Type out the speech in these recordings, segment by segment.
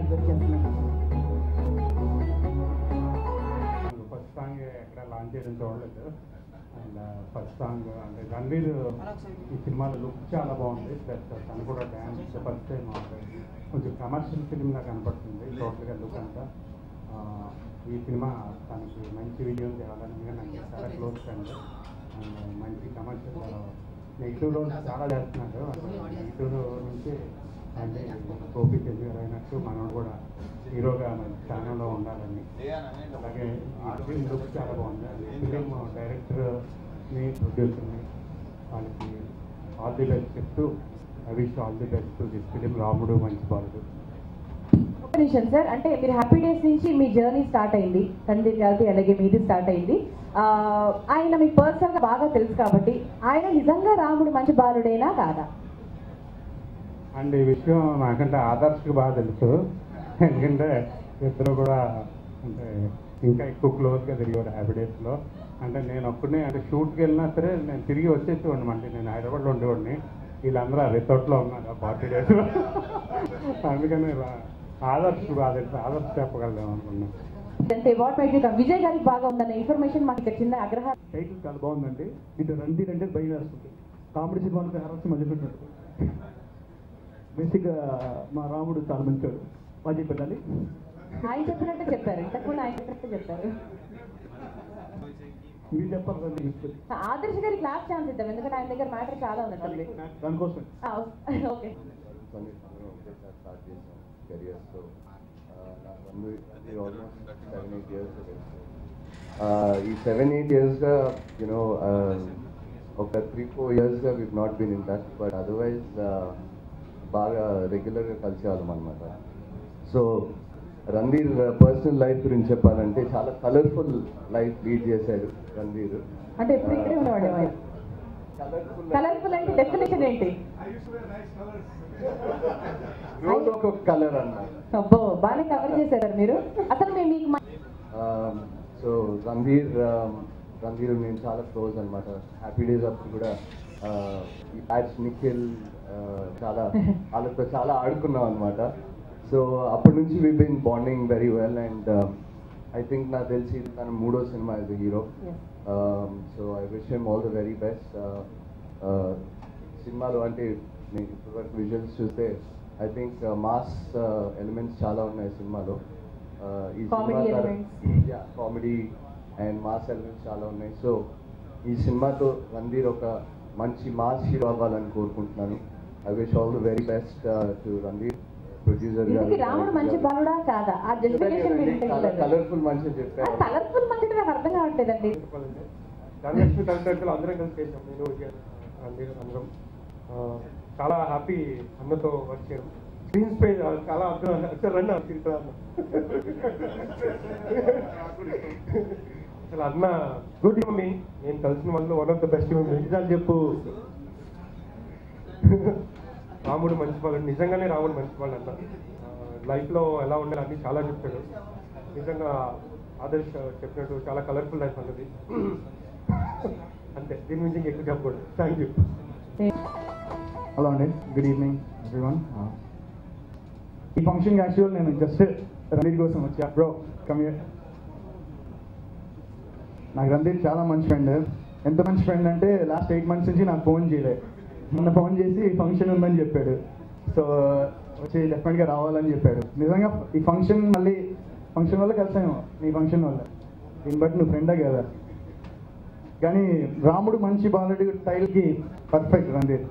Request చేస్తున్నాను. First song ఎక్కడ launch చేయడం చూడలేదు. అండ్ ఫస్ట్ సాంగ్ అంటే రణ్వీర్ ఈ సినిమాలో లుక్ చాలా బాగుంది. ప్లస్ తను కూడా డ్యాన్స్ ఫస్ట్ టైం కొంచెం కమర్షియల్ ఫిలింలా కనపడుతుంది టోటల్గా లుక్ అంతా. ఈ సినిమా తనకి మంచి విజయం తేవాలని నాకు చాలా క్లోజ్ ఫ్రెండ్. అండ్ మంచి కమర్షియల్ నెగిటివ్ రోల్స్ చాలా చేస్తున్నాడు. నెగిటివ్ నుంచి అంటే గోపి తేజ్ గారు అయినట్టు మనం కూడా హీరోగా మంచి స్థానంలో ఉండాలని. అలాగే ఈ లుక్ చాలా బాగుంది. ఫిలిం డైరెక్టర్ని ప్రొడ్యూసర్ని వాళ్ళకి ఆల్ ది బెస్ట్ చెప్తూ I wish all the best this film రాముడు మంచి బాలుడు. ఒక నిమిషం సార్, అంటే మీరు హ్యాపీ డేస్ నుంచి మీ జర్నీ స్టార్ట్ అయింది, రణ్వీర్ గారిది అలాగే మీది స్టార్ట్ అయింది. ఆయన మీకు పర్సనల్గా బాగా తెలుసు కాబట్టి ఆయన నిజంగా రాముడు మంచి బాలుడేనా కాదా? అండ్ ఈ విషయం నాకంటే ఆదర్శకి బాగా తెలుసు. ఎందుకంటే ఇద్దరు కూడా అంటే ఇంకా ఎక్కువ క్లోజ్గా తిరిగేవాడు హ్యాపీ డేస్లో. అంటే నేను ఒక్కడిని అంటే షూట్కి వెళ్ళినా సరే నేను తిరిగి వచ్చేసేవాడిని. అంటే నేను హైదరాబాద్లో ఉండేవాడిని, వీళ్ళందరూ ఆ రిసార్ట్లో ఉన్నారు ఆ 40 days. అందుకని ఆదర్శకు బాగా తెలుసు, ఆదర్శ చెప్పగలను అనుకున్నాను. అంటే what made you come? Vijay గారికి బాగా ఉందన్న ఇన్ఫర్మేషన్ మాకు ఇక్కడ చిన్న ఆగ్రహం. టైటిల్ చాలా బాగుందండి. ఇటు రణ్వీర్ అంటే భయం వేస్తుంది. కామెడీ సినిమాలకు హరసి మధ్య పెట్టాడు. బేసిక్గా మా రాముడు చాలా మంచివాడు. బాగా చెప్పాలి. ఆయన చెప్పినట్టే చెప్పారు, ఇంతకుముందు ఆయన చెప్పినట్టే చెప్పారు. మీరు చెప్పాలి రండి. ఆదర్శ్ గారికి లాస్ట్ ఛాన్స్ ఇద్దాం, ఎందుకంటే ఆయన దగ్గర మ్యాటర్ చాలా ఉంది దానికోసం. ఓకే. కెరియర్స్లో ఆల్మోస్ట్ 7-8 years ఈ 7-8 yearsగా యూనో ఒక 3-4 yearsగా we've not been in touch, but otherwise బాగా రెగ్యులర్గా కలిసేవాళ్ళం అనమాట. సో రణ్వీర్ పర్సనల్ లైఫ్ గురించి చెప్పాలంటే చాలా కలర్ఫుల్ లైఫ్ లీడ్ చేశాడు రణ్వీర్. అంటే ఎప్పుడు ఇక్కడే ఉన్నవాడు ఆయన. కలర్ఫుల్ అంటే డెఫినేషన్ ఏంటి? రోజు ఒక్కొక్క కలర్ అన్నమాట. అబ్బో, బాగానే కవర్ చేశారు మీరు. అసలు మీకు సో రణ్వీర్ నేను చాలా క్లోజ్ అనమాట. హ్యాపీ డేస్ అప్పుడు కూడా ఈ బ్యాచ్ నిఖిల్ చాలా వాళ్ళతో చాలా ఆడుకున్నాం అనమాట. సో అప్పటి నుంచి we been bonding very well. And I think నాకు తెలిసి తన 3వ సినిమా as a hero. So I wish him all the very best. సినిమాలో అంటే నేను ఇప్పటివరకు విజువల్స్ చూస్తే ఐ థింక్ మాస్ ఎలిమెంట్స్ చాలా ఉన్నాయి సినిమాలో. ఈ cinema comedy and mass elements చాలా ఉన్నాయి. సో ఈ సినిమాతో రణ్వీర్ ఒక మంచి మాస్ హీరో అవ్వాలని కోరుకుంటున్నాను. I wish all the very best to Ranveer. Producer రాముడు మంచి బాలుడా కాదా? ఆ జస్టిఫికేషన్ కలర్ఫుల్ మంచి చెప్పారు. కలర్ఫుల్ మంచి నాకు అర్థం కావట్లేదండి. ధనలక్ష్మి కలిసి అందరం కలిసి చేసాం. నేను అందరం చాలా హ్యాపీ అన్నతో వర్క్ చేయడం. స్క్రీన్ స్పేస్ చాలా అర్థం రన్ అసలు అన్న గుడ్ మమ్మీ. నేను కలిసిన వాళ్ళు one of the best mummy. నిజాలు చెప్పు. రాముడు మంచి వాళ్ళు, నిజంగానే రాముడు మంచి వాళ్ళు అన్న. లైఫ్లో ఎలా ఉండాలి అన్నీ చాలా చెప్తాడు. నిజంగా ఆదర్శ్ చెప్పినట్టు చాలా కలర్ఫుల్ లైఫ్ అన్నది. అంతే, దీని నుంచి ఎక్కువ చెప్పకూడదు. Thank you. హలో అండి, గుడ్ ఈవినింగ్ ఎవ్రీవన్. ఈ ఫంక్షన్కి యాక్చువల్ నేను జస్ట్ రణ్వీర్ కోసం వచ్చా. Bro come here. నాకు రణ్వీర్ చాలా మంచి ఫ్రెండ్. ఎంత మంచి ఫ్రెండ్ అంటే లాస్ట్ 8 months నుంచి నాకు ఫోన్ చేయలేదు. మొన్న ఫోన్ చేసి ఫంక్షన్ ఉందని చెప్పాడు. సో వచ్చి డెఫినెట్గా రావాలని చెప్పాడు. నిజంగా ఈ ఫంక్షన్ మళ్ళీ ఫంక్షన్ వల్ల కలిసాము, నీ ఫంక్షన్ వల్ల. దీన్ని బట్టి నువ్వు ఫ్రెండే కదా. కానీ రాముడు మంచి బాలుడు టైల్కి perfect Ranveer.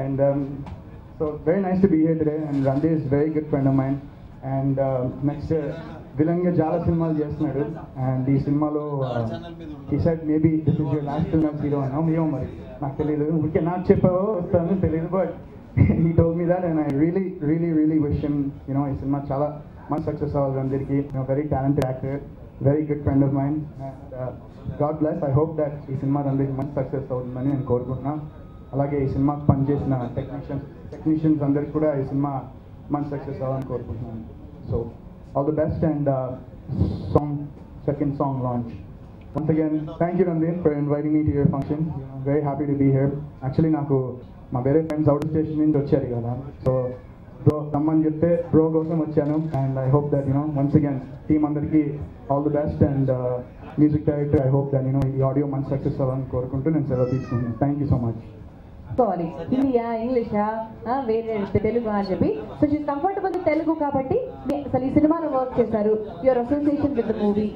And so very nice to be here today. And Ranveer is a very good friend of mine. And next villain ga jala cinemalu chestunadu. And ee cinemalo he said maybe this is your last film as hero. Now meo mari నాకు తెలియదు, ఊరికే నాకు చెప్పావో వస్తాను తెలియదు, but he told me that and I really wish him, you know, ఈ cinema చాలా మంచి success అవ్వాలి అందరికీ. Very talented actor, very good friend of mind. And God bless. I hope that ఈ సినిమా అందరికీ మంచి సక్సెస్ అవుతుందని నేను కోరుకుంటున్నాను. అలాగే ఈ సినిమాకి పనిచేసిన టెక్నీషియన్స్ అందరికి కూడా ఈ సినిమా మంచి సక్సెస్ అవ్వాలని కోరుకుంటున్నాను. So all the best and second song launch. Once again, thank you Ranveer for inviting me to your function. Very happy to be here. Actually, నాకు మా వేరే ఫ్రెండ్స్ అవుట్ స్టేషన్ నుంచి వచ్చారు కదా, సో బ్రో రమ్మని చెప్తే బ్రో కోసం వచ్చాను. And I hope that once again team అందరికీ all the best. And music director I hope that ఈ ఆడియో మంచి సక్సెస్ అవ్వాలని కోరుకుంటూ నేను సెలవు తీసుకుంటున్నాను. Thank you so much. Sorry హిందీయా ఇంగ్లీషా వేరే తెలుగు అని చెప్పి సో షీస్ కంఫర్టబుల్ తెలుగు కాబట్టి అసలు ఈ సినిమాలో వర్క్ చేశారు. Your association with the movie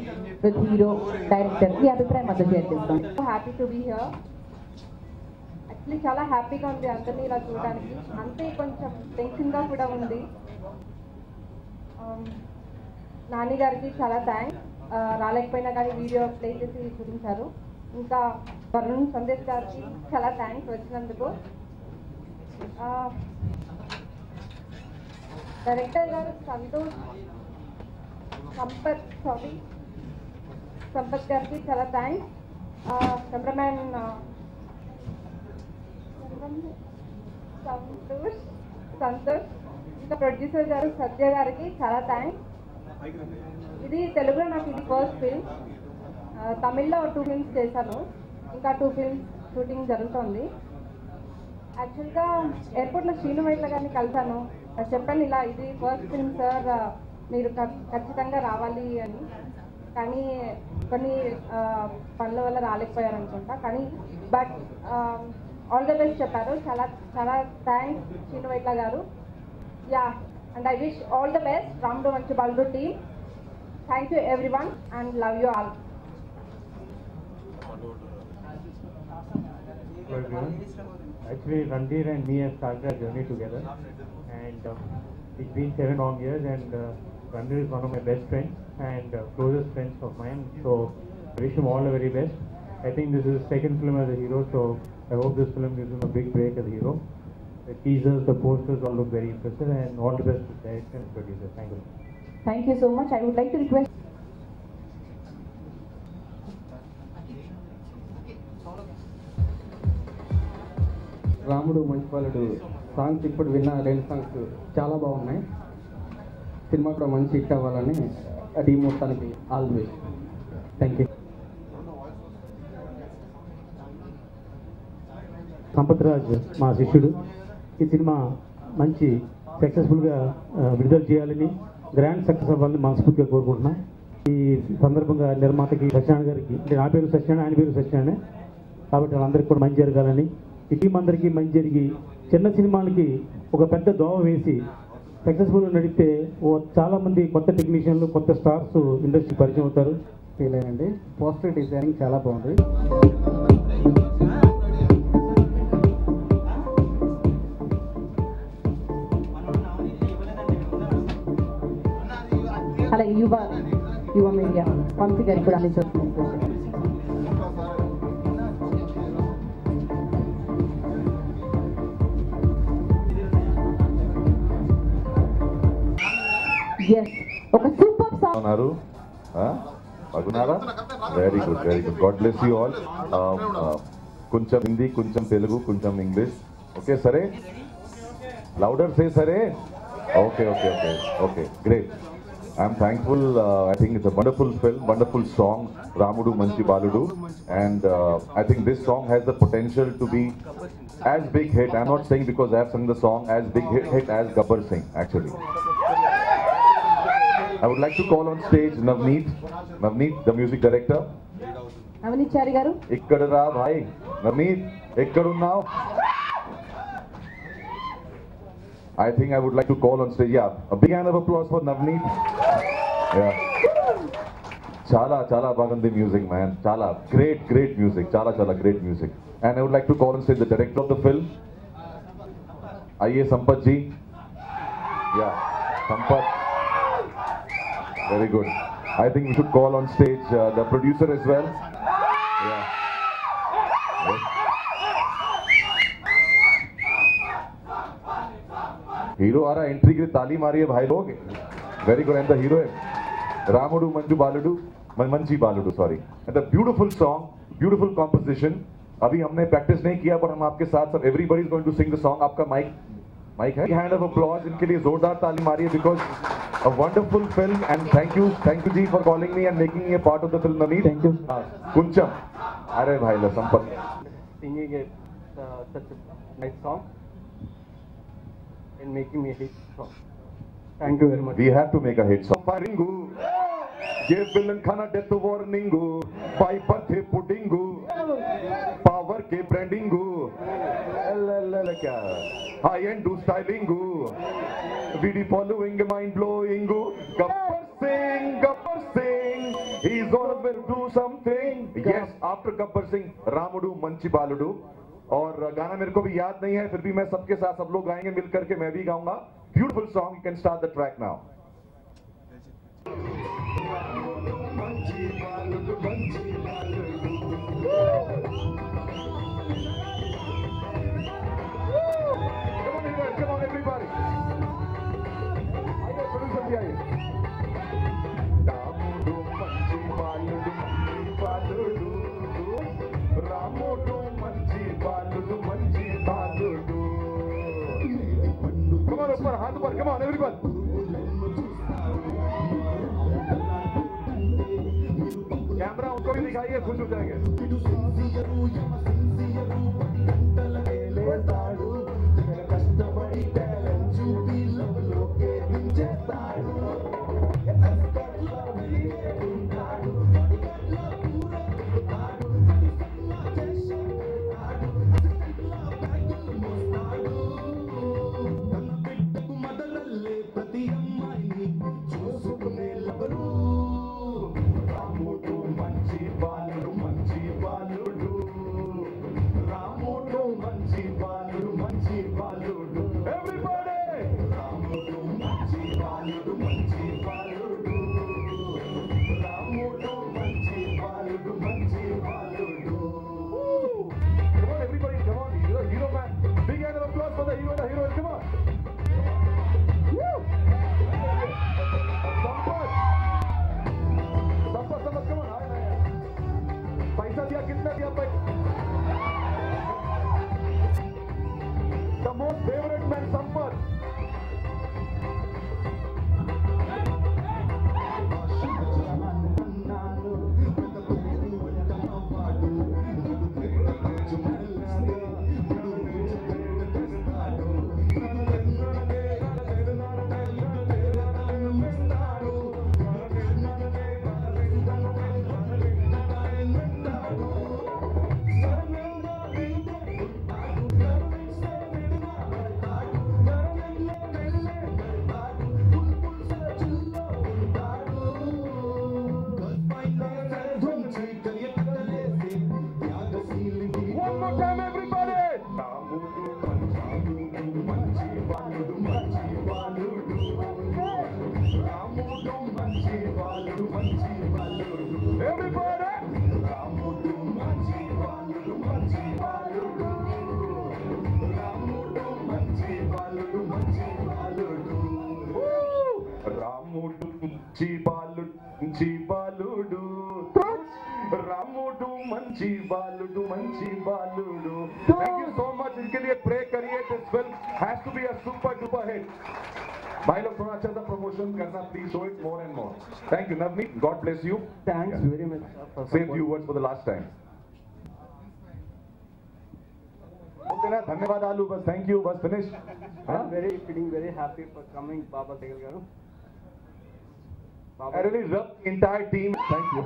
with hero director ఈ అభిప్రాయం మాతో షేర్ చేస్తాం. Happy to be here. Actually చాలా హ్యాపీగా ఉంది అందరినీ ఇలా చూడడానికి. అంతే కొంచెం టెన్షన్గా కూడా ఉంది. నాని గారికి చాలా థ్యాంక్స్. రాలేకపోయినా కానీ వీడియో ప్లే చేసి చూపించారు. ఇంకా వరుణ్ సందేశ్ గారికి చాలా థ్యాంక్స్ వచ్చినందుకు. డైరెక్టర్ గారు సంపత్ గారికి చాలా థ్యాంక్స్. కెమెరామ్యాన్ సంతోష్ ఇంకా ప్రొడ్యూసర్ గారు సత్య గారికి చాలా థ్యాంక్స్. ఇది తెలుగులో నాకు ఇది ఫస్ట్ ఫిల్మ్. తమిళ్లో 2 ఫిల్మ్స్ చేశాను. ఇంకా 2 ఫిల్మ్స్ షూటింగ్ జరుగుతుంది. యాక్చువల్గా ఎయిర్పోర్ట్లో శ్రీను వైట్ల గారిని కలిశాను. చెప్పాను ఇలా ఇది ఫస్ట్ ఫిల్మ్ సార్, మీరు ఖచ్చితంగా రావాలి అని. కానీ కొన్ని పనుల వల్ల రాలేకపోయారు అనుకుంటా. కానీ బట్ ఆల్ ద బెస్ట్ చెప్పారు. చాలా చాలా థ్యాంక్స్ శ్రీను వైట్ల గారు. Yeah and I wish all the best రాముడు మంచి బాలుడు team. Thank you everyone and love you all. Actually, Ranveer and me have started our journey together, and it's been 7 long years. And Ranveer is one of my best friends and closest friends of mine. So I wish him all the very best. I think this is his second film as a hero, so I hope this film gives him a big break as a hero. The teasers, the posters all look very impressive, and all the best to the director and producer. Thank you. Thank you so much. I would like to request రాముడు మంచిపాలుడు songs ఇప్పుడు విన్న 2 songs చాలా బాగున్నాయి. Cinema కూడా మంచి hit అవ్వాలని అది మొత్తానికి all the best. Thank you. Sampath Raj మా శిష్యుడు. ఈ సినిమా మంచి సక్సెస్ఫుల్గా విడుదల చేయాలని, గ్రాండ్ సక్సెస్ అవ్వాలని మనస్ఫూర్తిగా కోరుకుంటున్నాం. ఈ సందర్భంగా నిర్మాతకి సత్యనారాయణ గారికి, అంటే నా పేరు సత్యనారాయణ, ఆయన పేరు సత్యనారాయణ, కాబట్టి వాళ్ళందరికీ కూడా మంచి జరగాలని, ఈ టీం అందరికీ మంచి జరిగి చిన్న సినిమాలకి ఒక పెద్ద దోవ వేసి సక్సెస్ఫుల్గా నడిపితే చాలామంది కొత్త టెక్నీషియన్లు, కొత్త స్టార్స్ ఇండస్ట్రీ పరిచయం అవుతారు. ఫీల్ అయ్యండి. పోస్టర్ డిజైనింగ్ చాలా బాగుంది. అలాగే యువ మీడియా వంశీ గారికి కూడా అందించవచ్చు. ఒక సూపర్ సాంగ్ ఉన్నారు. బాగున్నారా? Very good, very good. God bless you all. కొంచెం హిందీ, కొంచెం తెలుగు, కొంచెం ఇంగ్లీష్. ఓకే సరే, లౌడర్ సే సరే. Okay okay okay okay, great. I'm thankful. I think it's a wonderful film, wonderful song, Ramudu Manchi Baludu, and I think this song has the potential to be as big hit. I'm not saying because I have sung the song, as big hit as Gabbar Singh actually. I would like to call on stage Navneet, the music director. Navneet Chari garu. Ikkada ra bhai. Navneet, ekkadu now. I think I would like to call on stage. Yeah, a big hand of applause for Navneet. Yeah. Chala bagandi music, man. Chala great music. Chala great music. And I would like to call on stage the director of the film. I.A. Sampath ji. Yeah, Sampath. Very good. I think we should call on stage the producer as well. Yeah. Yes. Hero आ रहा है, entry के लिए ताली मारिए भाई लोग. Very good. And the hero है Ramudu Manchi Baludu, sorry. And the beautiful song, beautiful composition. अभी हमने practice नहीं किया पर हम आपके साथ सब everybody is going to sing the song. आपका mic है. Hand of applause इनके लिए जोरदार ताली मारिए because a wonderful film and thank you ji for calling me and making me a part of the film. Navneet. Thank you. Kuncham. अरे भाई लो Sampat. Singing such a nice song. and making me a hit song. Thank you very much. We have to make a hit song. Ringu, give villain khana death warningu, by birthday puddingu, power ke brandingu, high end do stylingu, VD following mind blowingu, Gabbar Singh, he's always do something. Yes, after Gabbar Singh, Ramudu Manchi Baludu. और गाना मेरे को भी याद नहीं है, फिर भी मैं सबके साथ सब लोग गाएंगे मिल करके, मैं भी गाऊंगा. Beautiful song. You can start the track now. Come on everybody. आइए प्रोड्यूसर जी आइए. रामुडु मंची बालुडु बालुडु, रामुडु मंची बालुडु मंची बालुडु. Come on ऊपर, हाथ ऊपर. Come on everybody. कैमरा उनको भी दिखाइए, खुश हो जाएंगे. The most favorite man, Sampath. Ramudu मंची बालुडू मंची बालुडू. Thank you so much. इसके लिए प्रे करिए. This film has to be a super duper hit. भाई लोग थोड़ा अच्छा सा प्रमोशन करना, please show it more and more. Thank you Navneet. God bless you. Thanks very much. Say a few words for the last time. Okay ना, धन्यवाद आलू. बस thank you. बस finish. I'm feeling very happy for coming, Baba Sehgal garu. I really love the entire team. Thank you.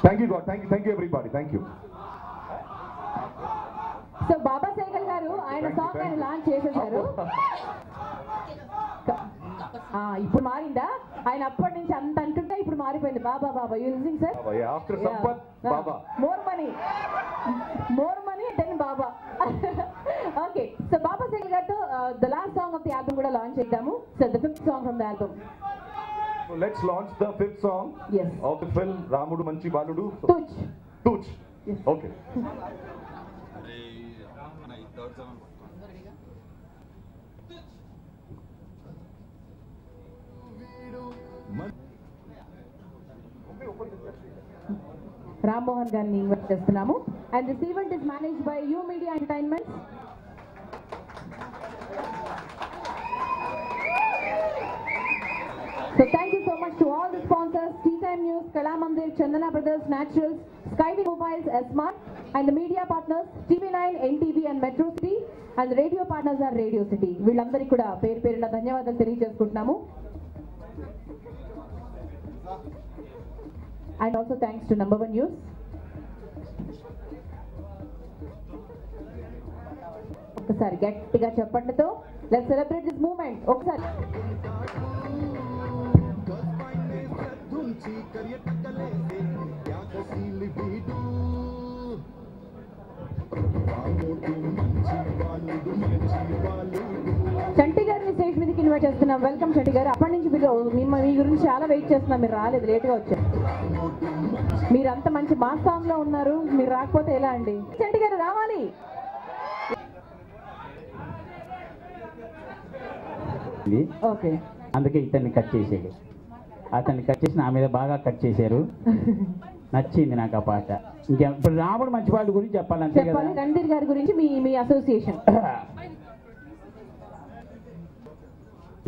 Thank you God. Thank you everybody. Thank you. So Baba cycle గారు ఆయన song ఆయన launch చేసేసారు. ఇప్పుడు మారిందా? ఆయన అప్పటి నుంచి అంత అంటుంటే ఇప్పుడు మారిపోయింది. Baba Baba you listening sir? After Sampath, Baba. More money then Baba. Okay, so Baba Sehgal గారితో the last song of the album కూడా లాంచ్ చేద్దాము. So the 5th song from the album. So let's launch the 5th song. Yes. Of the film Ramudu Manchi Baludu. Tuch. Yes. Okay. Ram Mohan గారిని invite చేస్తున్నాము. And this event is managed by U Media Entertainment. So thank you so much to all the sponsors, Tea Time News, Kalamandir, Chandana Brothers, Naturals, Skyway Mobiles, Smart, and the media partners, TV9, NTV and Metro City. And radio partners are Radio City, వీళ్ళందరికీ కూడా పేరు పేరున ధన్యవాదాలు తెలియజేసుకుంటున్నాము. And also thanks to number 1 news. ఒకసారి గట్టిగా చెప్పండితో let's celebrate this moment. ఒకసారి చంటి గారిని స్టేజ్ మీదకి ఇన్వైట్ చేస్తున్నాం. వెల్కమ్ చంటి గారు. అప్పటి నుంచి మీ గురించి చాలా వెయిట్ చేస్తున్నాం, మీరు రాలేదు, లేట్గా వచ్చారు. మీరు అంత మంచి మాస్ సాంగ్ లో ఉన్నారు, మీరు రాకపోతే ఎలా అండి? చంటి గారు రావాలి. ఓకే, అందుకే ఇతన్ని కట్ చేసాడు. అతన్ని కట్ చేసి నా మీద బాగా కట్ చేశారు. నచ్చింది నాకు ఆ పాట. ఇప్పుడు రాముడు మంచి పాట గురించి చెప్పాలంటే చెప్పాలి. రణధీర్ గారి గురించి మీ అసోసియేషన్.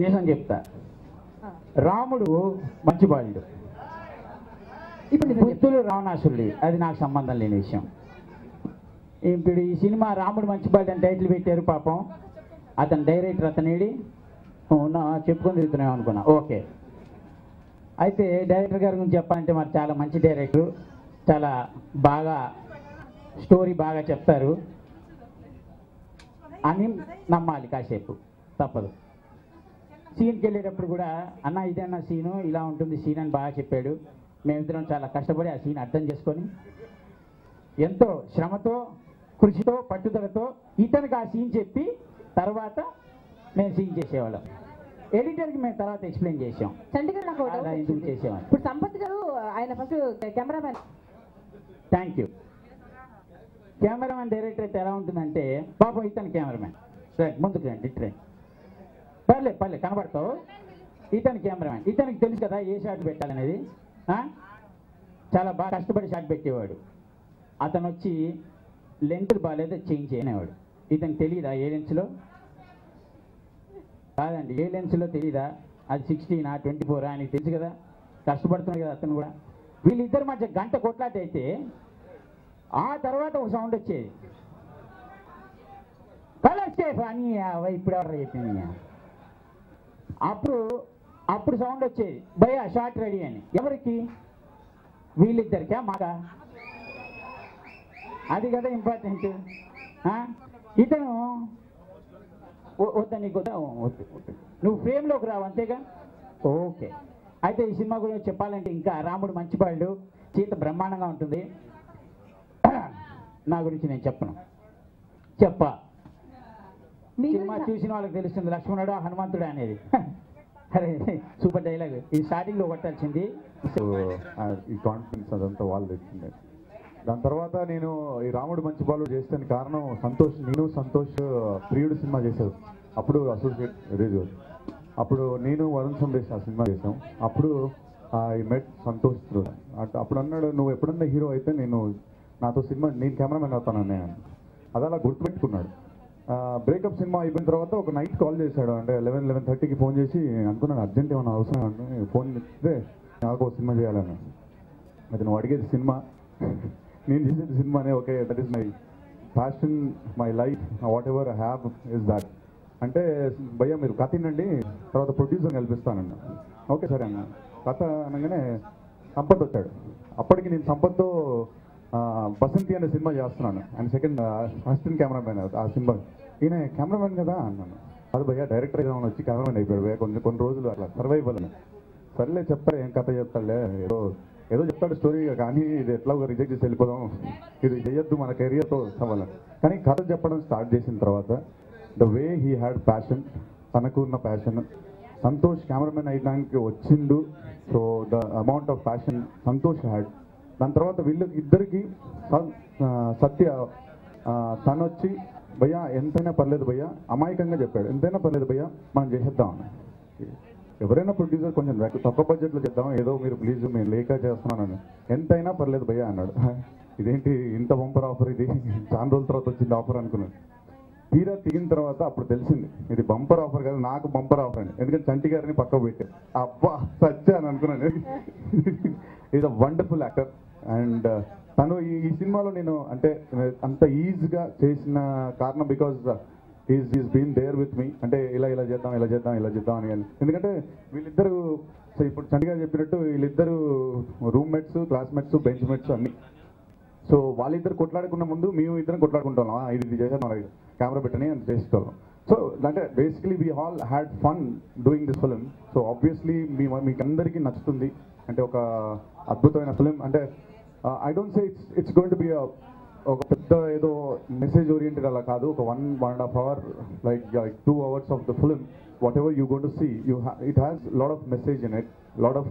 నిజం చెప్తా, రాముడు మంచి బాలుడు, ఇప్పుడు బుద్ధులు రావణాసురుడు, అది నాకు సంబంధం లేని విషయం. ఇప్పుడు ఈ సినిమా రాముడు మంచి బాలుడు అని టైటిల్ పెట్టారు. పాపం అతను డైరెక్టర్, అతనేడి చెప్పుకొని తిరుగుతున్నాం అనుకున్నా. ఓకే, అయితే డైరెక్టర్ గారి గురించి చెప్పాలంటే మరి చాలా మంచి డైరెక్టర్, చాలా బాగా స్టోరీ బాగా చెప్తారు అని నమ్మాలి. కాసేపు తప్పదు. సీన్కి వెళ్ళేటప్పుడు కూడా అన్న ఇదన్న సీను, ఇలా ఉంటుంది సీన్ అని బాగా చెప్పాడు. మేమిద్దరం చాలా కష్టపడి ఆ సీన్ అర్థం చేసుకొని ఎంతో శ్రమతో, కృషితో, పట్టుదలతో ఇతనికి ఆ సీన్ చెప్పి తర్వాత మేము సీన్ చేసేవాళ్ళం. ఎడిటర్కి మేము తర్వాత ఎక్స్ప్లెయిన్ చేసాం చంటి గారు. నాకు ఎందుకు చేసేవాళ్ళం. ఇప్పుడు సంపత్ గారు ఆయన first cameraman. Thank you. Cameraman director అయితే ఎలా ఉంటుందంటే, పాపం ఇతను కెమెరామెన్ ముందుకు రండి, ట్రైన్ పర్లే కనబడతావు. ఇతను కెమెరామెన్, ఇతనికి తెలుసు కదా ఏ షాట్ పెట్టాలనేది. చాలా బాగా కష్టపడి షాట్ పెట్టేవాడు. అతను వచ్చి లెన్స్లు బాగాలేదో చేంజ్ చేయనేవాడు. ఇతనికి తెలియదా ఏ లెన్స్లో? కాదండి, ఏ లెన్స్లో తెలీదా? అది 16 24 ఆయనకి తెలుసు కదా, కష్టపడుతున్నాడు కదా అతను కూడా. వీళ్ళిద్దరి మధ్య గంట కొట్లాట అయితే ఆ తర్వాత ఒక సౌండ్ వచ్చేది, కలర్ స్టేఫ్ అని. ఇప్పుడు ఎవరు చెప్పింది? అప్పుడు సౌండ్ వచ్చేది, భయ్యా షార్ట్ రెడీ అని. ఎవరికి? వీళ్ళిద్దరికా మాకా? అది కదా ఇంపార్టెంట్. ఇతను వద్దా, నీకు వద్దా, నువ్వు ఫ్రేమ్లోకి రావు అంతేగా. ఓకే, అయితే ఈ సినిమా గురించి చెప్పాలంటే ఇంకా రాముడు మంచివాళ్ళు, సీత బ్రహ్మాండంగా ఉంటుంది. నా గురించి నేను చెప్పను, సినిమా చూసిన వాళ్ళకి తెలుస్తుంది లక్ష్మణుడు హనుమంతుడు అనేది. అరే సూపర్ డైలాగ్, ఇది స్టార్టింగ్లో కొట్టాల్సింది. ఈ కాన్ఫిడెన్స్ అదంతా వాళ్ళు తెచ్చింది. దాని తర్వాత నేను ఈ రాముడు మంచి బాలుడు చేస్తాను కారణం సంతోష్. నేను సంతోష్ ప్రియుడు సినిమా చేశారు, అప్పుడు అసోసియేట్ రేడియో. అప్పుడు నేను వరుణ్ సందేశ్ ఆ సినిమా చేసాం. అప్పుడు ఈ మెట్ సంతోష్ త్రూ. అప్పుడు అన్నాడు, నువ్వు ఎప్పుడన్నా హీరో అయితే నాతో సినిమా, నేను కెమెరామెన్ అవుతానని. అది అలా గుర్తుపెట్టుకున్నాడు. బ్రేకప్ సినిమా అయిపోయిన తర్వాత ఒక నైట్ కాల్ చేశాడు, అంటే 11-11:30కి ఫోన్ చేసి. అనుకున్నాను అర్జెంట్ ఏమన్నా అవసరం అని. ఫోన్ చేస్తే నాకు ఒక సినిమా చేయాలని. అది నువ్వు అడిగేది సినిమా, నేను చేసేది సినిమానే. Okay, that is my passion, my life, what ever I have is that. అంటే భయ్యా మీరు కథ వినండి, తర్వాత ప్రొడ్యూసర్ కల్పిస్తానన్న. ఓకే సరే అన్న. కథ అనగానే సంపత్ వచ్చాడు. అప్పటికి నేను సంపత్తో బసంతి అనే సినిమా చేస్తున్నాను. అండ్ సెకండ్ అసిస్టెంట్ కెమెరామెన్ ఆ సినిమా. ఈయన కెమెరామెన్ కదా అన్నాను. అది భయ్యా డైరెక్టర్ ఏమైనా వచ్చి కెమెరామెన్ అయిపోయాడు భయ్యా, కొన్ని రోజులు అట్లా సర్వైవల్ అని. సర్లే చెప్తాడు, ఏం కథ చెప్తాడులే, ఏదో చెప్తాడు స్టోరీ, కానీ ఇది ఎట్లా రిజెక్ట్ చేసి వెళ్ళిపోదాం, ఇది చేయొద్దు మన కెరియర్తో సవాల్. కానీ కథ చెప్పడం స్టార్ట్ చేసిన తర్వాత the way he had passion, తనకు ఉన్న ప్యాషన్. సంతోష్ కెమెరామెన్ అయ్యడానికి వచ్చిండు. So the amount of passion Santosh had. దాని తర్వాత వీళ్ళకి ఇద్దరికి సత్య తను వచ్చి భయ్యా ఎంతైనా పర్లేదు భయ్యా, అమాయకంగా చెప్పాడు, ఎంతైనా పర్లేదు భయ్యా మనం చేసేద్దాం. ఎవరైనా ప్రొడ్యూసర్ కొంచెం తక్కువ బడ్జెట్లో చేద్దాం, ఏదో మీరు ప్లీజ్ మీరు లేక చేస్తున్నానని. ఎంతైనా పర్లేదు భయ్యా అన్నాడు. ఇదేంటి ఇంత బంపర్ ఆఫర్, ఇది చాలా రోజుల తర్వాత వచ్చింది ఆఫర్ అనుకున్నాను. తీరా తిగిన తర్వాత అప్పుడు తెలిసింది ఇది బంపర్ ఆఫర్ కాదు, నాకు బంపర్ ఆఫర్ అని. ఎందుకంటే చంటి గారిని పక్కకు పెట్టారు. అబ్బా సచ్చా అని అనుకున్నాను. Is a wonderful actor. And తను ఈ సినిమాలో నేను అంటే అంత ఈజీగా చేసిన కారణం because is been there with me, అంటే ఇలా చేద్దాం అని. ఎందుకంటే వీళ్ళిద్దరు, సో ఇప్పుడు చండిగా చెప్పినట్టు వీళ్ళిద్దరు రూమ్మేట్స్, క్లాస్మేట్స్, బెంచ్ మేట్స్ అన్ని. సో వాళ్ళిద్దరు కొట్లాడుకున్న ముందు మేము ఇద్దరం కొట్లాడుకుంటాం, ఇది చేసాం మరి కెమెరా పెట్టని అని చేసుకోవాలి. సో అంటే basically we all had fun doing this film. So obviously మీకు అందరికీ నచ్చుతుంది. అంటే ఒక అద్భుతమైన ఫిలిం. అంటే I don't say it's going to be ఒక పెద్ద ఏదో మెసేజ్ ఓరియంటెడ్ అలా కాదు. ఒక 1.5 hour like 2 hours of the film, whatever you going to see, it has lot of message in it, lot of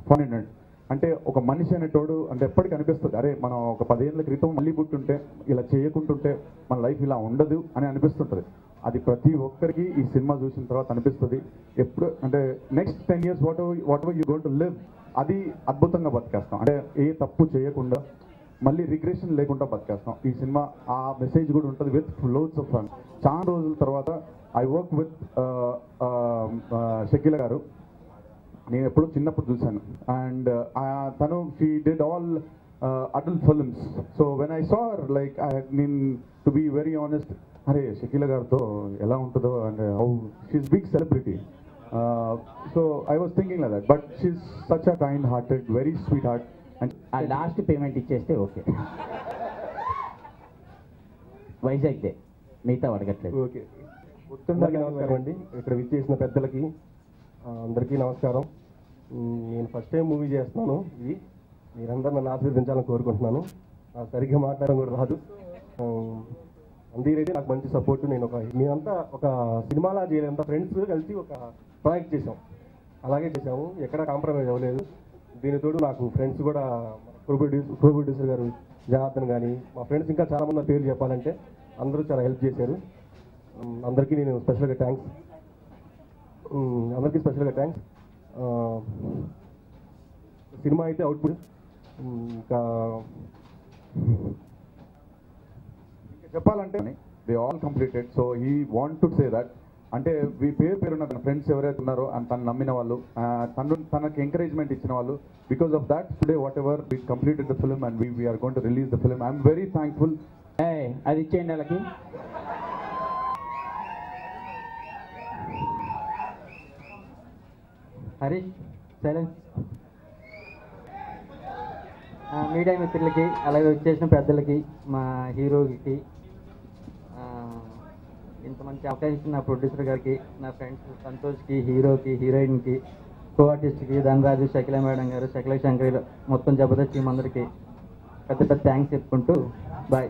fun in it. అంటే ఒక మనిషి అనేటోడు అంటే ఎప్పటికీ అనిపిస్తుంది, అరే మనం ఒక 10 ఏళ్ల క్రితం మళ్ళీ పుట్టుంటే ఇలా చేయకుంటుంటే మన లైఫ్ ఇలా ఉండదు అని అనిపిస్తుంటుంది. అది ప్రతి ఒక్కరికి ఈ సినిమా చూసిన తర్వాత అనిపిస్తుంది. ఎప్పుడు అంటే next 10 years what ever you going to live, అది అద్భుతంగా బతికేస్తాం. అంటే ఏ తప్పు చేయకుండా మళ్ళీ రిగ్రెషన్ లేకుండా బతికేస్తాం. ఈ సినిమా ఆ మెసేజ్ కూడా ఉంటుంది విత్ లోడ్స్ ఆఫ్ ఫన్. చాలా రోజుల తర్వాత ఐ వర్క్ విత్ షకీల గారు. నేను ఎప్పుడు చిన్నప్పుడు చూశాను అండ్ తను she did all adult films. So when I saw like నేను టు బీ వెరీ ఆనెస్ట్, అరే షకీల గారితో ఎలా ఉంటుందో and how she's big celebrity. So I was thinking like that, but she's such a kind hearted, very sweet heart. ఆ last payment ఇచ్చేస్తే okay. వైజాగ్దే, మిగతా అడగట్లేదు. ఓకే, అందరికీ నమస్కారం అండి. ఇక్కడ విచ్చేసిన పెద్దలకి అందరికీ నమస్కారం. నేను ఫస్ట్ టైం మూవీ చేస్తున్నాను. ఇది మీరందరూ నన్ను ఆశీర్వదించాలని కోరుకుంటున్నాను. నాకు సరిగ్గా మాట్లాడడం కూడా రాదు. అందరైతే నాకు మంచి సపోర్ట్. మేమంతా ఒక సినిమాలా చేయలేంత ఫ్రెండ్స్ కలిసి ఒక ప్రాజెక్ట్ చేసాం. అలాగే చేసాము, ఎక్కడ కాంప్రమైజ్ అవ్వలేదు. దీనితోడు నాకు ఫ్రెండ్స్ కూడా ప్రొడ్యూసర్ గారు జనార్దన్ కానీ మా ఫ్రెండ్స్ ఇంకా చాలామంది పేరు చెప్పాలంటే అందరూ చాలా హెల్ప్ చేశారు. అందరికీ నేను స్పెషల్గా థ్యాంక్స్. సినిమా అయితే అవుట్పుట్ ఇంకా చెప్పాలంటే they all completed. So he want to say that, అంటే పేరున్న తన ఫ్రెండ్స్ ఎవరైతే ఉన్నారో అండ్ తను నమ్మిన వాళ్ళు, తనకి ఎంకరేజ్మెంట్ ఇచ్చిన వాళ్ళు, because of that today what we completed the film and we are going to release the film. I'm very thankful. అది ఇచ్చేయండి వాళ్ళకి. హరీష్ సైలెన్స్. మీడియా మిత్రులకి, అలాగే వచ్చేసిన పెద్దలకి, మా హీరోకి, ఇంత మంచి అవకాశం ఇచ్చిన నా ప్రొడ్యూసర్ గారికి, నా ఫ్రెండ్స్ సంతోష్కి, హీరోకి, హీరోయిన్కి, కో ఆర్టిస్ట్కి, ధనరాజు, శకిల మేడం గారు, శకిల శంకరీలు, మొత్తం జబర్దస్త్ టీం అందరికీ పెద్ద థ్యాంక్స్ చెప్పుకుంటూ బాయ్.